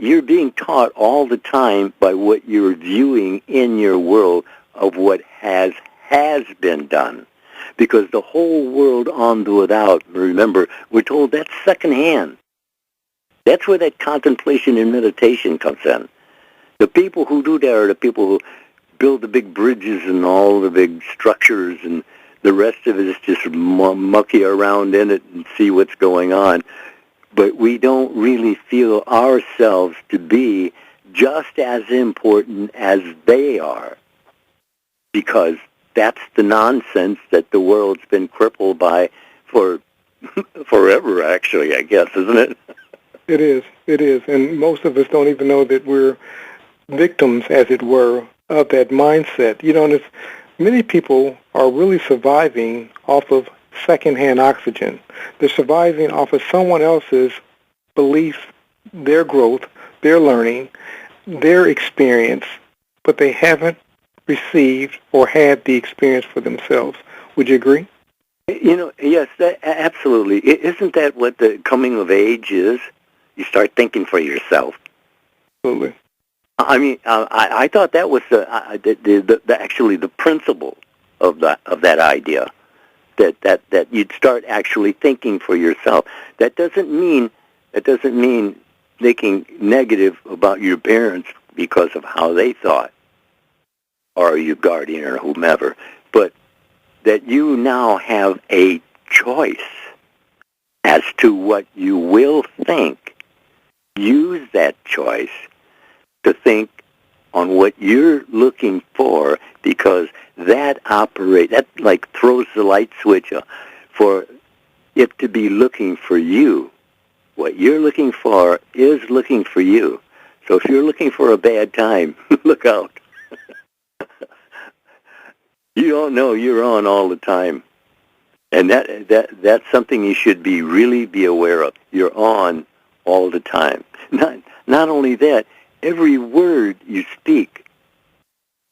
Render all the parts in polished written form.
you're being taught all the time by what you're viewing in your world of what has been done. Because the whole world on the without, remember, we're told that's secondhand. That's where that contemplation and meditation comes in. The people who do that are the people who build the big bridges and all the big structures, and the rest of it is just mucky around in it and see what's going on. But we don't really feel ourselves to be just as important as they are, because that's the nonsense that the world's been crippled by for forever, actually, I guess, isn't it? It is. And most of us don't even know that we're victims, as it were, of that mindset. You know, and many people are really surviving off of secondhand oxygen. They're surviving off of someone else's beliefs, their growth, their learning, their experience, but they haven't received or had the experience for themselves. Would you agree? You know, yes, absolutely. Isn't that what the coming of age is? You start thinking for yourself. Absolutely. I mean, I thought that was actually the principle of that idea, that you'd start actually thinking for yourself. That doesn't mean thinking negative about your parents because of how they thought, or your guardian or whomever, but that you now have a choice as to what you will think. Use that choice to think on what you're looking for, because that like throws the light switch for it to be looking for you. What you're looking for is looking for you. So if you're looking for a bad time, look out. You don't know you're on all the time. And that's something you should really be aware of. You're on all the time. Not only that, every word you speak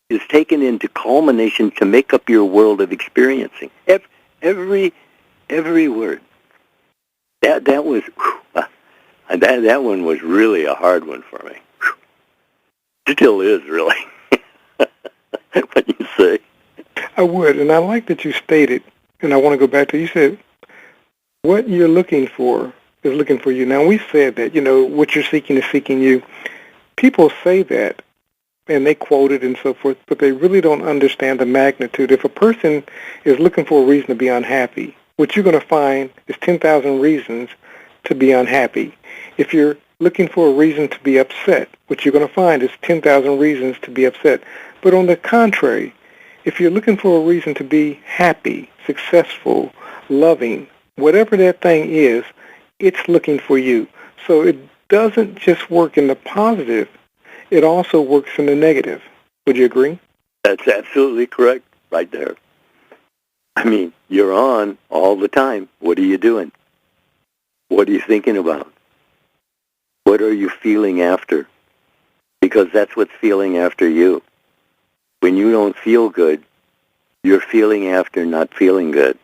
is taken into culmination to make up your world of experiencing. Every word. That was that one was really a hard one for me. Still is, really. What you say? I would, and I like that you stated, and I want to go back to, you said, what you're looking for is looking for you. Now, we said that, you know, what you're seeking is seeking you. People say that, and they quote it and so forth, but they really don't understand the magnitude. If a person is looking for a reason to be unhappy, what you're going to find is 10,000 reasons to be unhappy. If you're looking for a reason to be upset, what you're going to find is 10,000 reasons to be upset. But on the contrary, if you're looking for a reason to be happy, successful, loving, whatever that thing is, it's looking for you. So it doesn't just work in the positive, it also works in the negative. Would you agree? That's absolutely correct right there. I mean, you're on all the time. What are you doing? What are you thinking about? What are you feeling after? Because that's what's feeling after you. When you don't feel good, you're feeling after not feeling good,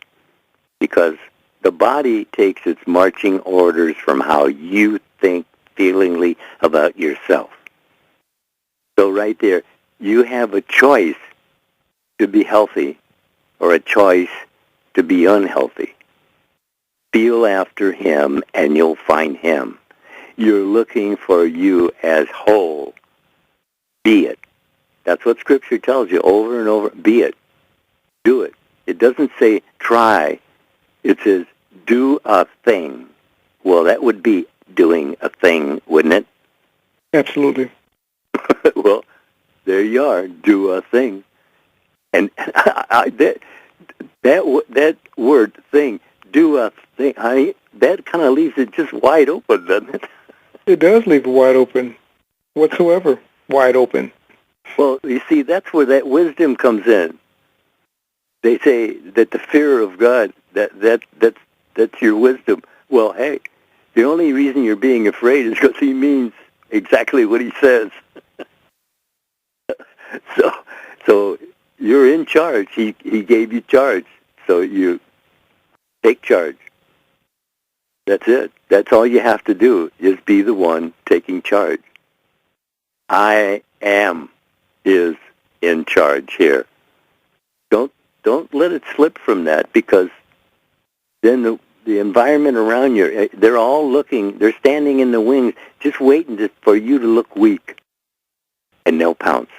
because the body takes its marching orders from how you think feelingly about yourself. So right there, you have a choice to be healthy or a choice to be unhealthy. Feel after him and you'll find him. You're looking for you as whole. Be it. That's what Scripture tells you over and over. Be it. Do it. It doesn't say try. It says do a thing. Well, that would be doing a thing, wouldn't it? Absolutely. Well, there you are. Do a thing. And that word thing, do a thing, that kind of leaves it just wide open, doesn't it? It does leave it wide open, whatsoever wide open. Well, you see, that's where that wisdom comes in. They say that the fear of God, that's your wisdom. Well, hey, the only reason you're being afraid is because he means exactly what he says. So you're in charge. He gave you charge. So you take charge. That's it. That's all you have to do, is be the one taking charge. I am is in charge here. Don't let it slip from that, because then the environment around you, they're all looking, they're standing in the wings, just waiting for you to look weak, and they'll pounce.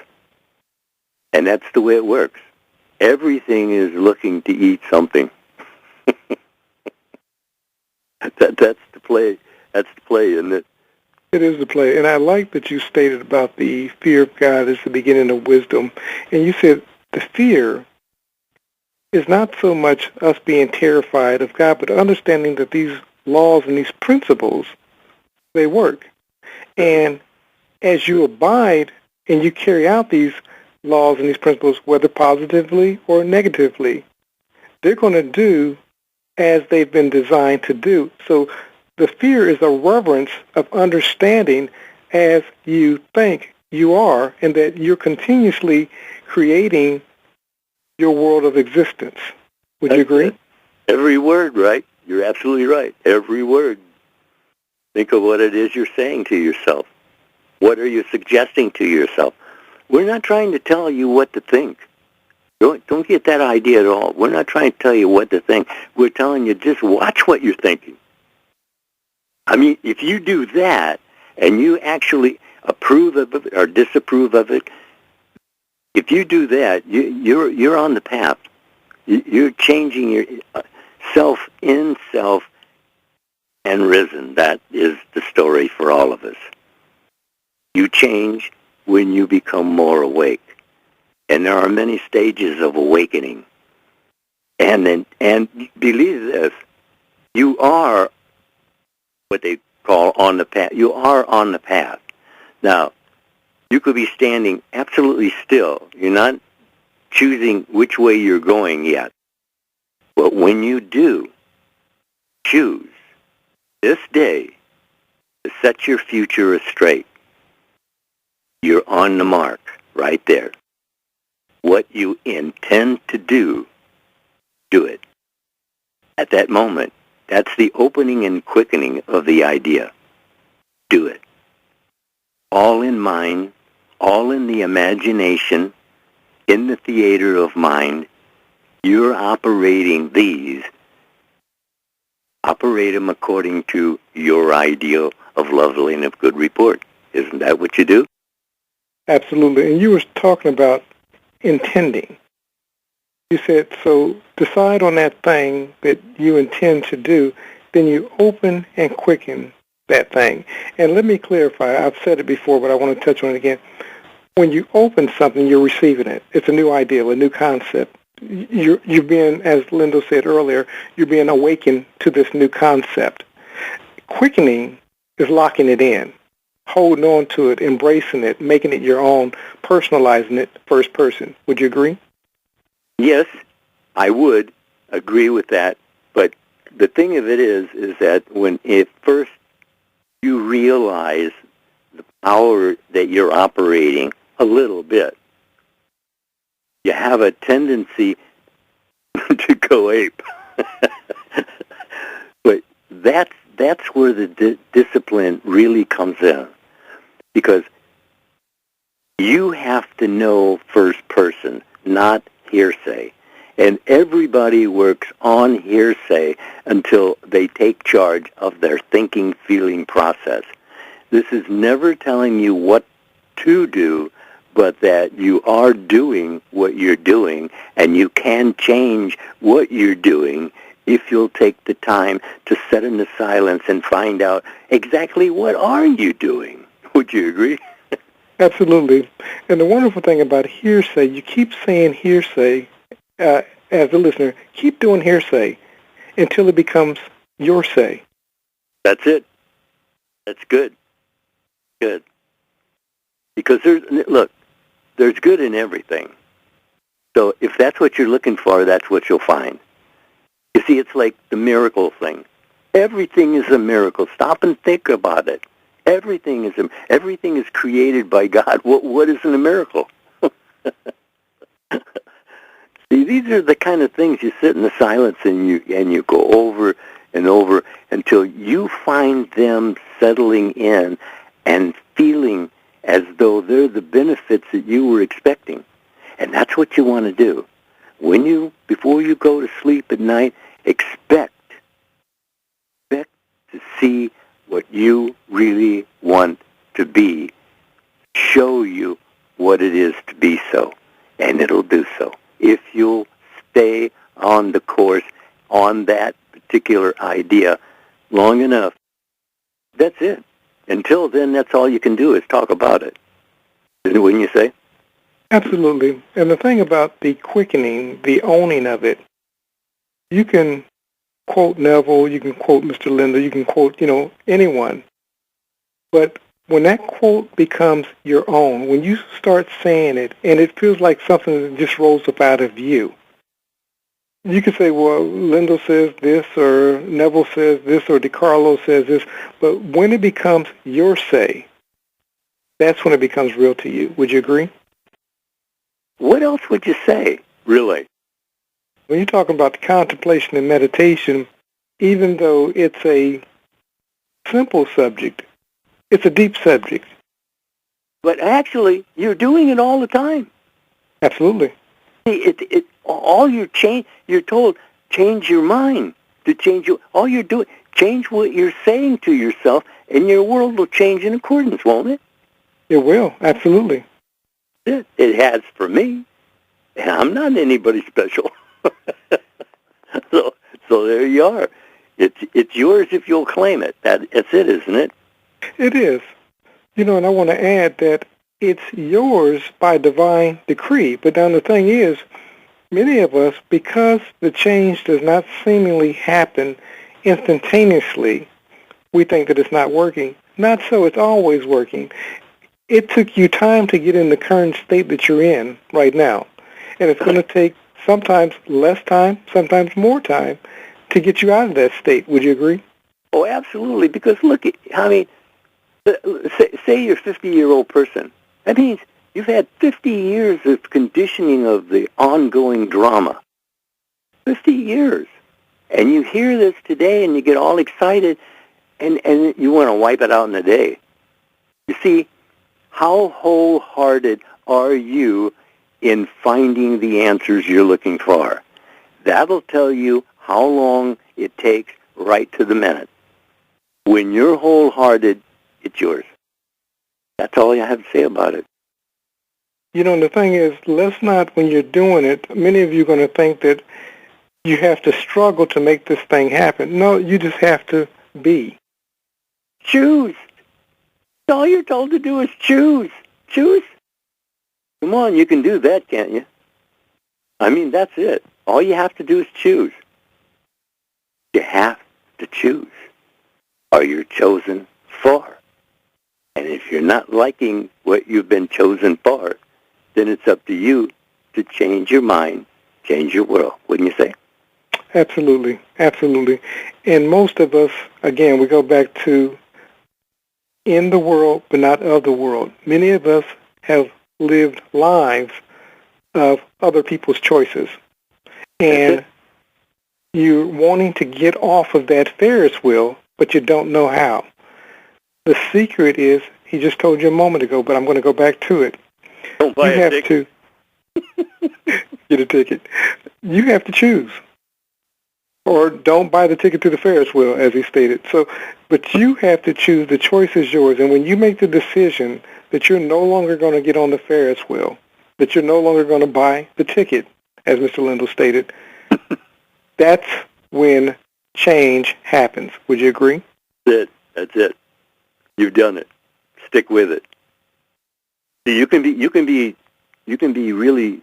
And that's the way it works. Everything is looking to eat something. That's the play. That's the play, isn't it? It is the play. And I like that you stated about the fear of God is the beginning of wisdom. And you said the fear is not so much us being terrified of God, but understanding that these laws and these principles, they work. And as you abide and you carry out these laws and these principles, whether positively or negatively, they're going to do as they've been designed to do. So the fear is a reverence of understanding as you think you are, and that you're continuously creating your world of existence. Would you agree? Every word, right? You're absolutely right. Every word. Think of what it is you're saying to yourself. What are you suggesting to yourself? We're not trying to tell you what to think. Don't get that idea at all. We're not trying to tell you what to think. We're telling you, just watch what you're thinking. I mean, if you do that and you actually approve of it or disapprove of it, if you do that, you're on the path. You're changing your self in self and risen. That is the story for all of us. You change when you become more awake. And there are many stages of awakening. And believe this, you are what they call on the path. You are on the path. Now, you could be standing absolutely still. You're not choosing which way you're going yet. But when you do choose this day to set your future straight, you're on the mark right there. What you intend to do, do it. At that moment, that's the opening and quickening of the idea. Do it. All in mind, all in the imagination, in the theater of mind, you're operating these. Operate them according to your ideal of lovely and of good report. Isn't that what you do? Absolutely. And you were talking about intending. You said, so decide on that thing that you intend to do, then you open and quicken that thing. And let me clarify, I've said it before, but I want to touch on it again. When you open something, you're receiving it. It's a new ideal, a new concept. You're being, as Lindell said earlier, you're being awakened to this new concept. Quickening is locking it in, holding on to it, embracing it, making it your own, personalizing it first person. Would you agree? Yes, I would agree with that. But the thing of it is that when first you realize the power that you're operating a little bit, you have a tendency to go ape. But that's where the discipline really comes in, because you have to know first person, not hearsay. And everybody works on hearsay until they take charge of their thinking, feeling process. This is never telling you what to do, but that you are doing what you're doing, and you can change what you're doing if you'll take the time to sit in the silence and find out exactly what are you doing. Would you agree? Absolutely. And the wonderful thing about hearsay, you keep saying hearsay, as a listener, keep doing hearsay until it becomes your say. That's it. That's good. Good. Because there's good in everything. So if that's what you're looking for, that's what you'll find. You see, it's like the miracle thing. Everything is a miracle. Stop and think about it. Everything is created by God. What isn't a miracle? See, these are the kind of things you sit in the silence and you go over and over until you find them settling in and feeling as though they're the benefits that you were expecting. And that's what you want to do. Before you go to sleep at night, expect to see what you really want to be, show you what it is to be so, and it'll do so. If you'll stay on the course, on that particular idea long enough, that's it. Until then, that's all you can do is talk about it. Wouldn't you say? Absolutely. And the thing about the quickening, the owning of it, you can quote Neville, you can quote Mr. Lindell, you can quote, anyone. But when that quote becomes your own, when you start saying it, and it feels like something that just rolls up out of you, you can say, well, Lindell says this, or Neville says this, or DeCarlo says this, but when it becomes your say, that's when it becomes real to you. Would you agree? What else would you say, really? When you're talking about the contemplation and meditation, even though it's a simple subject, it's a deep subject. But actually, you're doing it all the time. Absolutely. You're told, change your mind. All you're doing, change what you're saying to yourself, and your world will change in accordance, won't it? It will, absolutely. It has for me, and I'm not anybody special. So there you are. It's yours if you'll claim it. That's it, isn't it? It is. And I want to add that it's yours by divine decree. But now the thing is, many of us, because the change does not seemingly happen instantaneously, we think that it's not working. Not so. It's always working. It took you time to get in the current state that you're in right now. And it's going to take sometimes less time, sometimes more time to get you out of that state. Would you agree? Oh, absolutely. Because look, say you're a 50-year-old person. That means you've had 50 years of conditioning of the ongoing drama. 50 years. And you hear this today and you get all excited and you want to wipe it out in a day. You see, how wholehearted are you in finding the answers you're looking for? That'll tell you how long it takes right to the minute. When you're wholehearted, it's yours. That's all I have to say about it. The thing is, let's not, when you're doing it, many of you are going to think that you have to struggle to make this thing happen. No, you just have to be. Choose. All you're told to do is choose. Choose. Come on, you can do that, can't you? I mean, that's it. All you have to do is choose. You have to choose. Or you're chosen for. And if you're not liking what you've been chosen for, then it's up to you to change your mind, change your world, wouldn't you say? Absolutely, absolutely. And most of us, again, we go back to in the world, but not of the world. Many of us have lived lives of other people's choices. And you're wanting to get off of that Ferris wheel, but you don't know how. The secret is, he just told you a moment ago, but I'm going to go back to it. Don't buy a ticket. Get a ticket. You have to choose. Or don't buy the ticket to the Ferris wheel, as he stated. But you have to choose. The choice is yours. And when you make the decision that you're no longer going to get on the Ferris wheel, that you're no longer going to buy the ticket, as Mr. Lindell stated, that's when change happens. Would you agree? That's it. You've done it. Stick with it. See, you can be really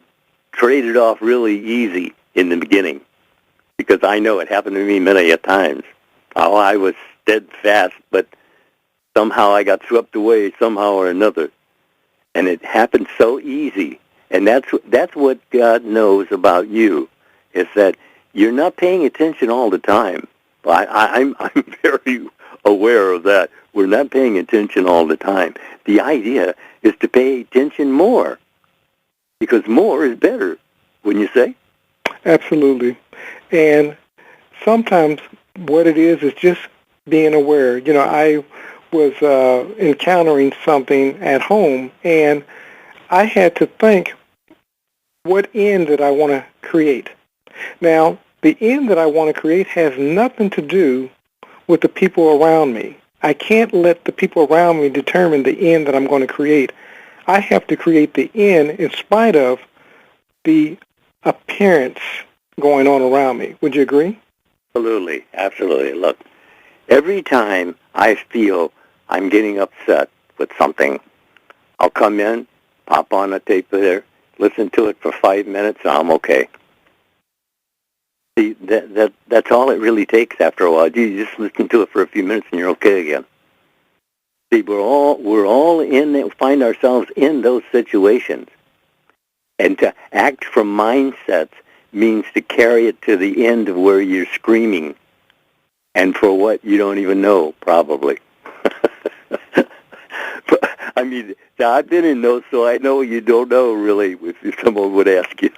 traded off really easy in the beginning, because I know it happened to me many a times. How I was steadfast, but somehow I got swept away somehow or another, and it happened so easy. And that's what God knows about you, is that you're not paying attention all the time. I'm very aware of that. We're not paying attention all the time. The idea is to pay attention more, because more is better, wouldn't you say? Absolutely. And sometimes what it is just being aware. I was encountering something at home, and I had to think, what end did I want to create? Now, the end that I want to create has nothing to do with the people around me. I can't let the people around me determine the end that I'm going to create. I have to create the end in spite of the appearance going on around me. Would you agree? Absolutely, absolutely. Look, every time I feel I'm getting upset with something, I'll come in, pop on a tape there, listen to it for 5 minutes, and I'm okay. See, that's all it really takes after a while. You just listen to it for a few minutes and you're okay again. See, we're all in there, find ourselves in those situations. And to act from mindsets means to carry it to the end of where you're screaming, and for what you don't even know, probably. But, I mean, I've been in those, so I know you don't know, really, if someone would ask you.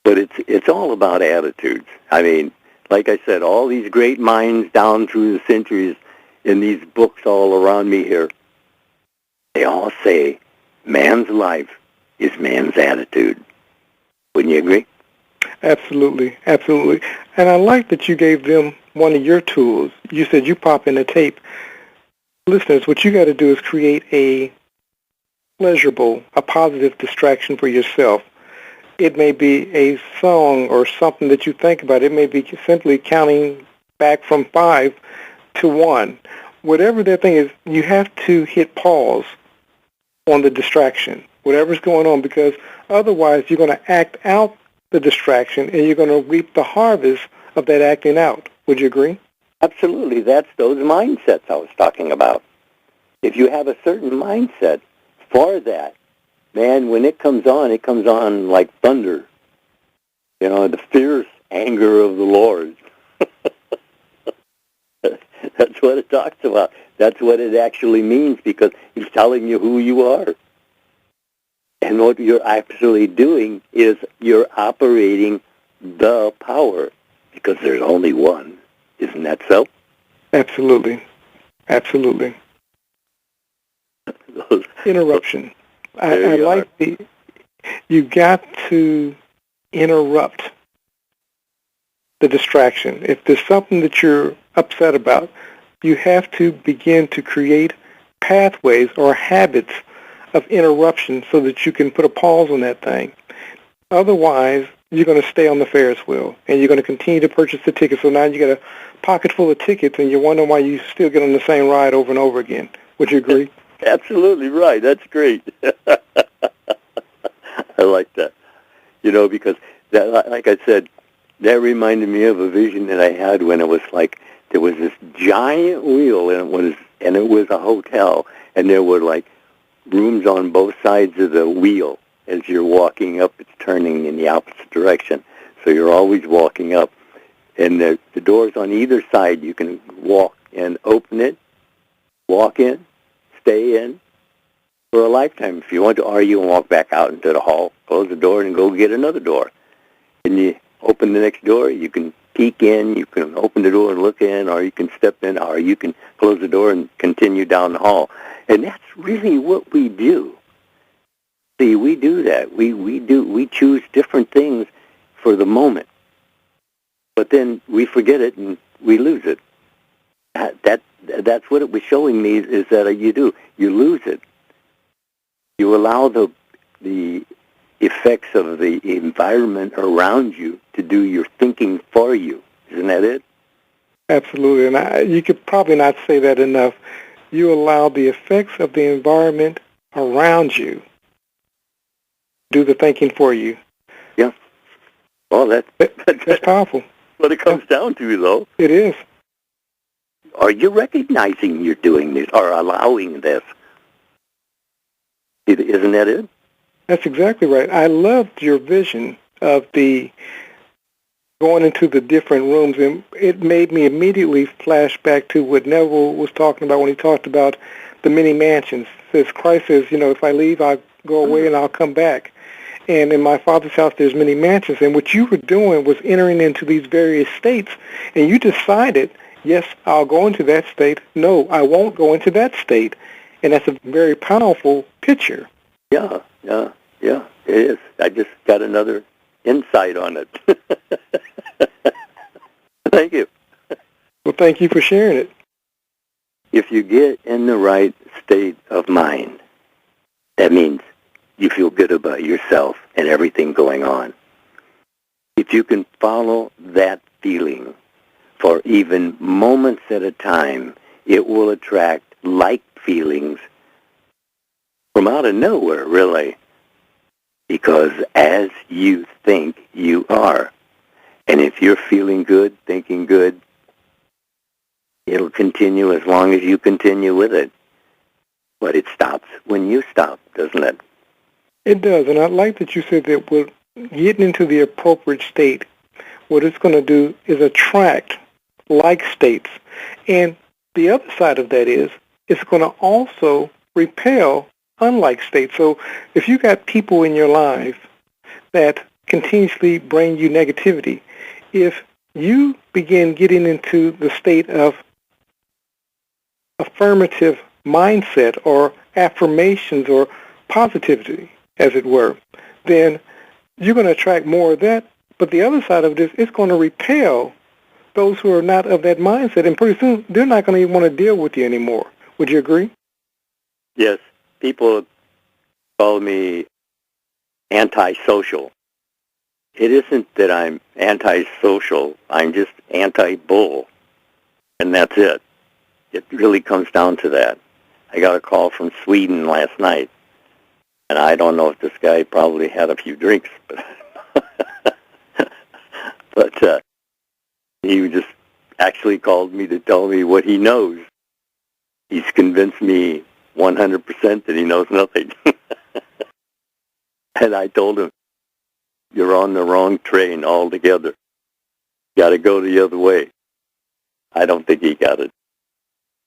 But it's all about attitudes. I mean, like I said, all these great minds down through the centuries in these books all around me here, they all say man's life is man's attitude. Wouldn't you agree? Absolutely, absolutely. And I like that you gave them one of your tools. You said you pop in a tape. Listeners, what you got to do is create a pleasurable, a positive distraction for yourself. It may be a song or something that you think about. It may be simply counting back from 5 to 1. Whatever that thing is, you have to hit pause on the distraction, whatever's going on, because otherwise you're going to act out the distraction and you're going to reap the harvest of that acting out. Would you agree? Absolutely. That's those mindsets I was talking about. If you have a certain mindset for that, man, when it comes on like thunder. You know, the fierce anger of the Lord. That's what it talks about. That's what it actually means, because he's telling you who you are. And what you're actually doing is you're operating the power, because there's only one. Isn't that so? Absolutely. Absolutely. Interruption. I like you got to interrupt the distraction. If there's something that you're upset about, you have to begin to create pathways or habits of interruption so that you can put a pause on that thing. Otherwise, you're going to stay on the Ferris wheel, and you're going to continue to purchase the tickets. So now you got a pocket full of tickets, and you're wondering why you still get on the same ride over and over again. Would you agree? Absolutely right. That's great. I like that. You know, because, that, like I said, that reminded me of a vision that I had when it was like there was this giant wheel, and it was a hotel, and there were like rooms on both sides of the wheel. As you're walking up, it's turning in the opposite direction. So you're always walking up. And the doors on either side, you can walk and open it, walk in, stay in for a lifetime. If you want to, or you can walk back out into the hall, close the door, and go get another door. And you open the next door, you can peek in, you can open the door and look in, or you can step in, or you can close the door and continue down the hall. And that's really what we do. See, we do that. We choose different things for the moment, but then we forget it and we lose it. That's what it was showing me, is that you lose it. You allow the effects of the environment around you to do your thinking for you. Isn't that it? Absolutely, and you could probably not say that enough. You allow the effects of the environment around you do the thinking for you. Yeah. Well, that's powerful. What it comes down to, though. It is. Are you recognizing you're doing this or allowing this? Isn't that it? That's exactly right. I loved your vision of the going into the different rooms, and it made me immediately flash back to what Neville was talking about when he talked about the many mansions. Says Christ says, if I leave, I'll go away and I'll come back. And in my Father's house, there's many mansions. And what you were doing was entering into these various states, and you decided yes, I'll go into that state. No, I won't go into that state. And that's a very powerful picture. Yeah, it is. I just got another insight on it. Thank you. Well, thank you for sharing it. If you get in the right state of mind, that means you feel good about yourself and everything going on. If you can follow that feeling for even moments at a time, it will attract like feelings from out of nowhere, really. Because as you think, you are. And if you're feeling good, thinking good, it'll continue as long as you continue with it. But it stops when you stop, doesn't it? It does, and I like that you said that we're getting into the appropriate state. What it's going to do is attract like states. And the other side of that is it's going to also repel unlike states. So if you got people in your life that continuously bring you negativity, if you begin getting into the state of affirmative mindset or affirmations or positivity, as it were, then you're going to attract more of that. But the other side of this, it's going to repel those who are not of that mindset. And pretty soon, they're not going to even want to deal with you anymore. Would you agree? Yes. People call me antisocial. It isn't that I'm antisocial. I'm just anti-bull. And that's it. It really comes down to that. I got a call from Sweden last night. And I don't know if this guy probably had a few drinks, but he just actually called me to tell me what he knows. He's convinced me 100% that he knows nothing. And I told him, you're on the wrong train altogether. Got to go the other way. I don't think he got it.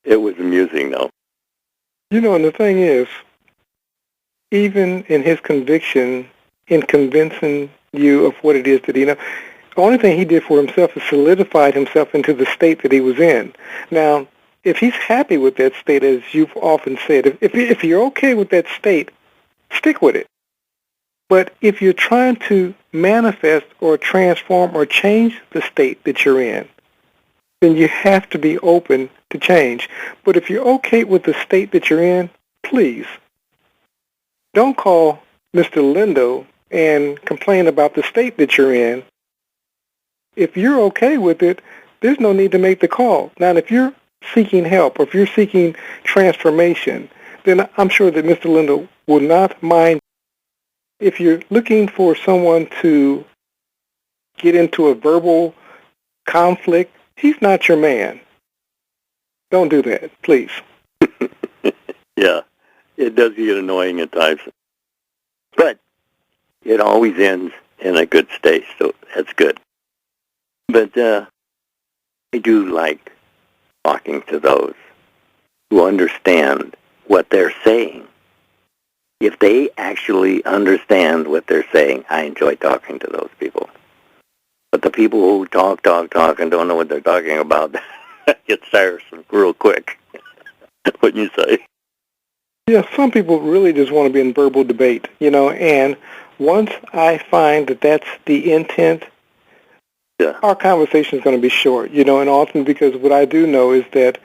It was amusing, though. You know, and the thing is, even in his conviction, in convincing you of what it is that he knows, the only thing he did for himself is solidified himself into the state that he was in. Now, if he's happy with that state, as you've often said, if you're okay with that state, stick with it. But if you're trying to manifest or transform or change the state that you're in, then you have to be open to change. But if you're okay with the state that you're in, please, don't call Mr. Lindell and complain about the state that you're in. If you're okay with it, there's no need to make the call. Now, if you're seeking help or if you're seeking transformation, then I'm sure that Mr. Lindell will not mind. If you're looking for someone to get into a verbal conflict, he's not your man. Don't do that, please. Yeah, it does get annoying at times. But it always ends in a good state, so that's good. But I do like talking to those who understand what they're saying. If they actually understand what they're saying, I enjoy talking to those people. But the people who talk and don't know what they're talking about get tiresome real quick. Wouldn't you say? Yeah, some people really just want to be in verbal debate, and once I find that that's the intent, our conversation is going to be short, and often because what I do know is that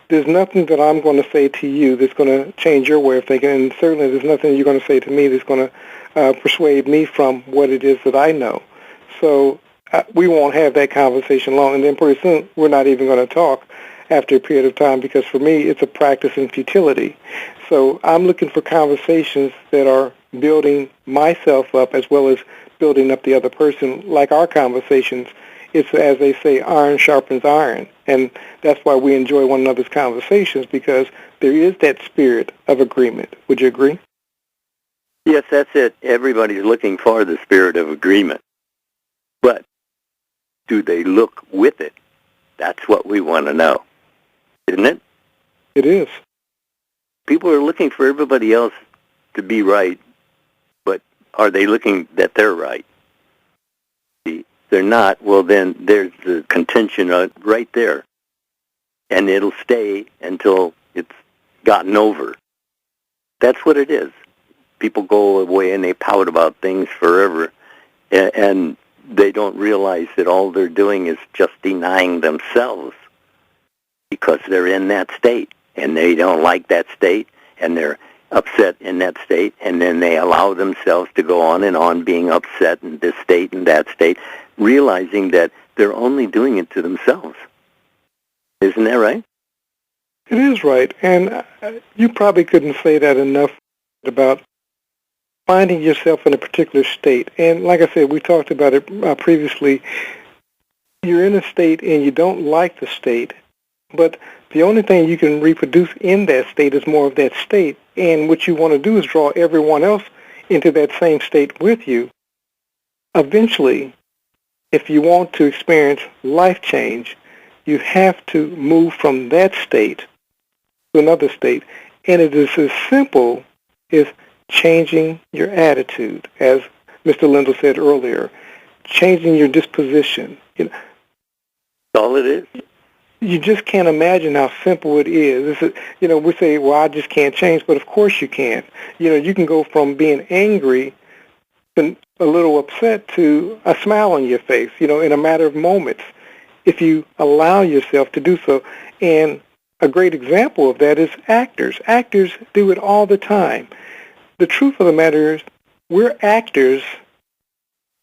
there's nothing that I'm going to say to you that's going to change your way of thinking, and certainly there's nothing you're going to say to me that's going to persuade me from what it is that I know. So we won't have that conversation long, and then pretty soon we're not even going to talk after a period of time, because for me it's a practice in futility. So I'm looking for conversations that are building myself up as well as building up the other person, like our conversations. It's, as they say, iron sharpens iron, and that's why we enjoy one another's conversations, because there is that spirit of agreement. Would you agree? Yes, that's it. Everybody's looking for the spirit of agreement. But do they look with it? That's what we want to know, isn't it? It is. People are looking for everybody else to be right, but are they looking that they're right? If they're not, well, then there's the contention right there. and it'll stay until it's gotten over. That's what it is. People go away and they pout about things forever, and they don't realize that all they're doing is just denying themselves because they're in that state, and they don't like that state, and they're upset in that state, and then they allow themselves to go on being upset in this state and that state, realizing that they're only doing it to themselves. Isn't that right? It is right, and you probably couldn't say that enough about finding yourself in a particular state. And like I said, we talked about it previously. You're in a state and you don't like the state, but the only thing you can reproduce in that state is more of that state. And what you want to do is draw everyone else into that same state with you. Eventually, if you want to experience life change, you have to move from that state to another state. And it is as simple as changing your attitude, as Mr. Lindell said earlier, changing your disposition. That's all it is. You just can't imagine how simple it is. We say, well, I just can't change, but of course you can. You can go from being angry to a little upset to a smile on your face, in a matter of moments, if you allow yourself to do so. And a great example of that is actors. Actors do it all the time. The truth of the matter is we're actors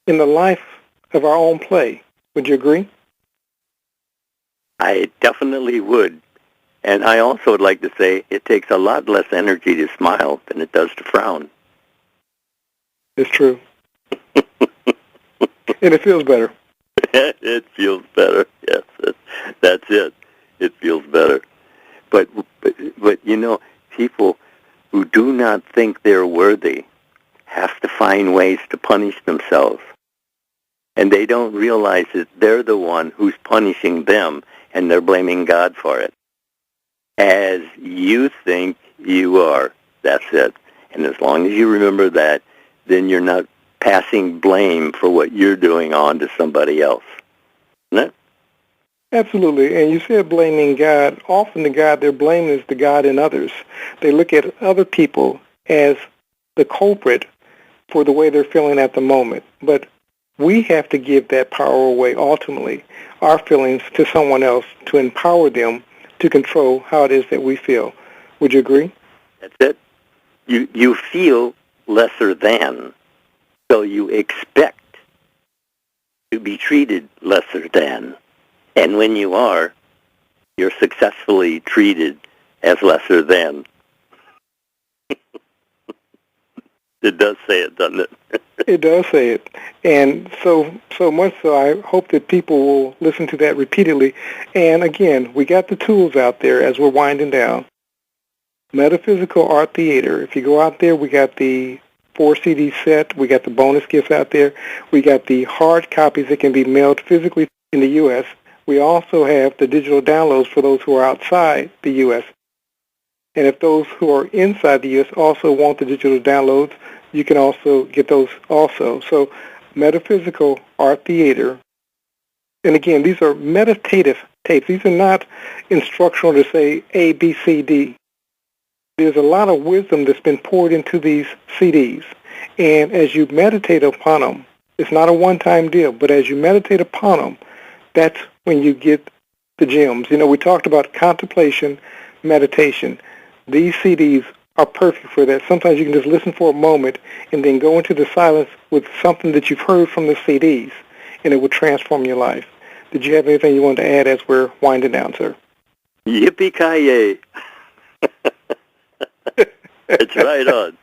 in the life of our own play. Would you agree? I definitely would. And I also would like to say it takes a lot less energy to smile than it does to frown. It's true. And it feels better. It feels better, yes. That's it. It feels better. But people who do not think they're worthy have to find ways to punish themselves. And they don't realize that they're the one who's punishing them, and they're blaming God for it. As you think you are, that's it. And as long as you remember that, then you're not passing blame for what you're doing on to somebody else. Isn't it? Absolutely. And you said blaming God. Often the God they're blaming is the God in others. They look at other people as the culprit for the way they're feeling at the moment. But we have to give that power away ultimately, our feelings, to someone else to empower them to control how it is that we feel. Would you agree? That's it. You feel lesser than, so you expect to be treated lesser than. And when you are, you're successfully treated as lesser than. It does say it, doesn't it? It does say it. And so much so, I hope that people will listen to that repeatedly. And again, we got the tools out there as we're winding down. Metaphysical Art Theater. If you go out there, we got the 4 CD set. We got the bonus gifts out there. We got the hard copies that can be mailed physically in the U.S. We also have the digital downloads for those who are outside the U.S. And if those who are inside the U.S. also want the digital downloads, you can also get those also. So Metaphysical Art Theater. And again, these are meditative tapes. These are not instructional to say A, B, C, D. There's a lot of wisdom that's been poured into these CDs. And as you meditate upon them, it's not a one-time deal, but as you meditate upon them, that's when you get the gems. We talked about contemplation, meditation. These CDs are perfect for that. Sometimes you can just listen for a moment and then go into the silence with something that you've heard from the CDs, and it will transform your life. Did you have anything you wanted to add as we're winding down, sir? Yippee-ki-yay. It's right on.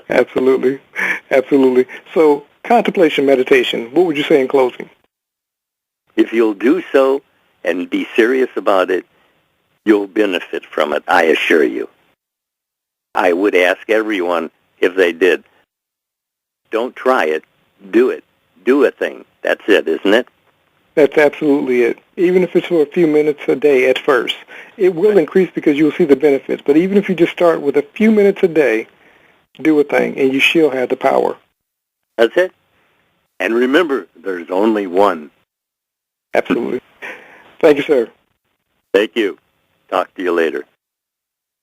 Absolutely. Absolutely. So, contemplation, meditation, what would you say in closing? If you'll do so and be serious about it, you'll benefit from it, I assure you. I would ask everyone if they did. Don't try it. Do it. Do a thing. That's it, isn't it? That's absolutely it. Even if it's for a few minutes a day at first. It will increase because you'll see the benefits. But even if you just start with a few minutes a day, do a thing, and you shall have the power. That's it. And remember, there's only one. Absolutely. Thank you, sir. Thank you. Talk to you later.